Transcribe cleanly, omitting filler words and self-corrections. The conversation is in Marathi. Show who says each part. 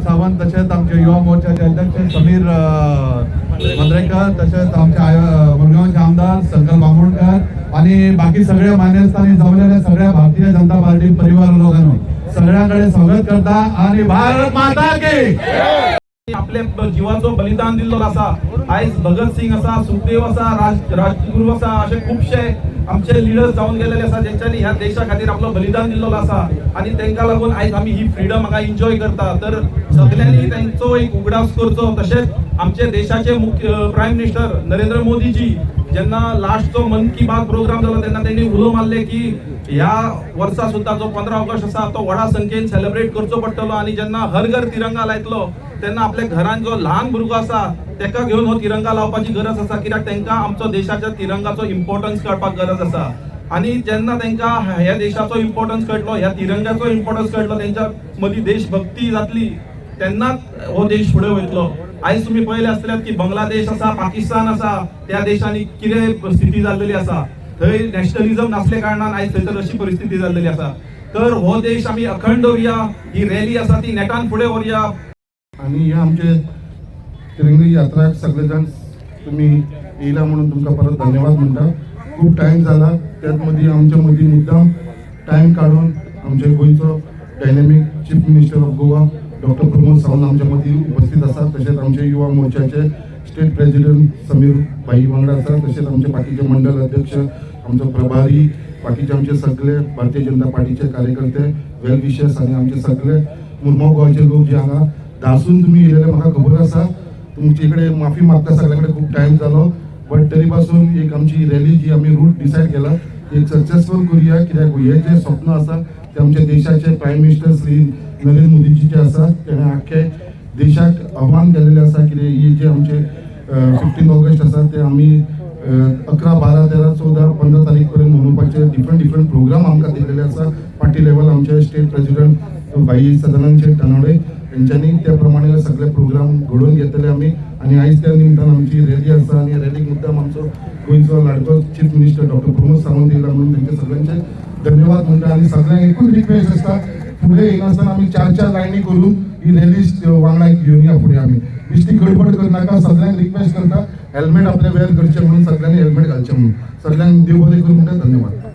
Speaker 1: सावंत, तसेच आमचे युवा मोर्चाचे अध्यक्ष समीर मंद्रेकर, तसेच आमचे मुरगावचे आमदार संकल्प बांबोळकर आणि बाकी सगळ्या मान्यस्थानी जमलेल्या सगळ्या भारतीय जनता पार्टी परिवार लोकांनो सगळ्यांकडे स्वागत करता आणि भारत माता की
Speaker 2: आपल्या जीवाचं बलिदान दिलेलं असा आयज भगतसिंग असा, सुखदेव असा, राजगुरू असा, असे खूपशे आमचे लिडर्स जाऊन गेलेले असा ज्यांच्यानी ह्या देशा खातीर आपलं बलिदान दिलेलं असा आणि त्यांना लागून आयज आम्ही ही फ्रीडम हांगा एन्जॉय करता. तर सगळ्यांनी त्यांचो एक उगडास करचो. तसेच आमचे देशाचे मुख्य प्राईम मिनिस्टर नरेंद्र मोदीजी ज्यांना लास्टचो मन की बात प्रोग्राम झाला तेन्ना त्यांनी उलो मारले की ह्या वर्सा सुद्धा जो 15 ऑगस्ट असा तो व्हडा संख्येन सेलिब्रेट करचो पडटलो आणि जेन्ना हर घर तिरंगा लायतलो तेन्ना आपल्या घरान जो ल्हान भुरगो आसा तेका घेऊन हो तिरंगा लावपाची गरज आसा, कित्याक तेंका आमचो देशाच्या तिरंगाचो इम्पॉर्टन्स कळपाक गरज आसा. आणि जेन्ना तेंका ह्या देशाचो इम्पॉर्टन्स कळटलो, ह्या तिरंगाचो इम्पॉर्टन्स कळटलो, तेंच्या मदीं देशभक्ती जातली तेन्नाच हो देश फुडें वयतलो. आयज तुम्ही पळयले आसतल्यात की बांगलादेश आसा, पाकिस्तान आसा, त्या देशांनी कितें स्थिती जाल्लेली आसा. थंय नॅशनलिझम नासले कारणान आयज थंयसर अशी परिस्थिती जाल्लेली आसा. तर हो देश आमी अखंड दवरया, ही रॅली आसा ती नेटान फुडें व्हरया.
Speaker 3: आणि ह्या आमचे तिरंगी यात्राक सगळेजण तुम्ही येयला म्हणून तुमकां परत धन्यवाद म्हणटा. खूप टाइम झाला, त्यात मदीं आमच्या मदीं मुद्दाम टाइम काढून आमचे गोंयचो dynamic chief minister of Goa doctor Pramod Sawant आमच्या मदीं उपस्थित आसात. तसेच आमचे युवा मोर्चाचे स्टेट प्रेसिडेंट समीर भाई वांगडा आसात. तसेच आमचे बाकीचे मंडळ अध्यक्ष, आमचो प्रभारी, बाकीचे आमचे सगळे भारतीय जनता पार्टीचे कार्यकर्ते, वेल विशर्स आणि आमचे सगळे मुरमाव गोंयचे लोक जे हांगा धासून तुम्ही येयलेले म्हाका खबर आसा. तुमचे कडेन माफी मागता, सगळ्यांकडे खूप टाइम जालो, बट तरी पासून एक आमची रॅली जी आम्ही रूट डिसायड केला एक सक्सेसफुल करूया. कित्याक हे जे स्वप्न आसा ते आमच्या देशाचे प्राईम मिनिस्टर श्री नरेंद्र मोदीजीचे आसा. तेणें आख्खे देशाक आव्हान केलेले आसा की हे जे आमचे 15 ऑगस्ट आसा ते आमी 11, 12, 13, 14, 15 तारीख पर्यंत मनोवपाचे डिफरंट प्रोग्राम आमकां दिलेले आसा. पार्टी लेवल आमचे स्टेट प्रेसिडेंट भाई सदानंद शेठ तानावडे यांच्यानी त्या प्रमाणे सगळे प्रोग्राम घडोवन घेतले आमी. आणि आयज त्या निमतान आमची रॅली आसा आणि रॅलीक मुद्दाम आमचो गोंयचो लाडको chief minister doctor Pramod Sawant येयला म्हणून तांचे सगळ्यांचे धन्यवाद म्हणटा. आणि सगळ्यांक एकूच रिक्वेस्ट आसता, फुडें येयनासतना आमी 4 लायनी करून ही रॅली वांगडा घेवन या फुडें. आमी बेश्टी गडबड करनाका, सगळ्यांक रिक्वेस्ट करता हेल्मेट आपले वेअर करचे म्हणून, सगळ्यांनी हेल्मेट घालचे म्हणून. सगळ्यांक देव बरें करूं म्हणटा. धन्यवाद.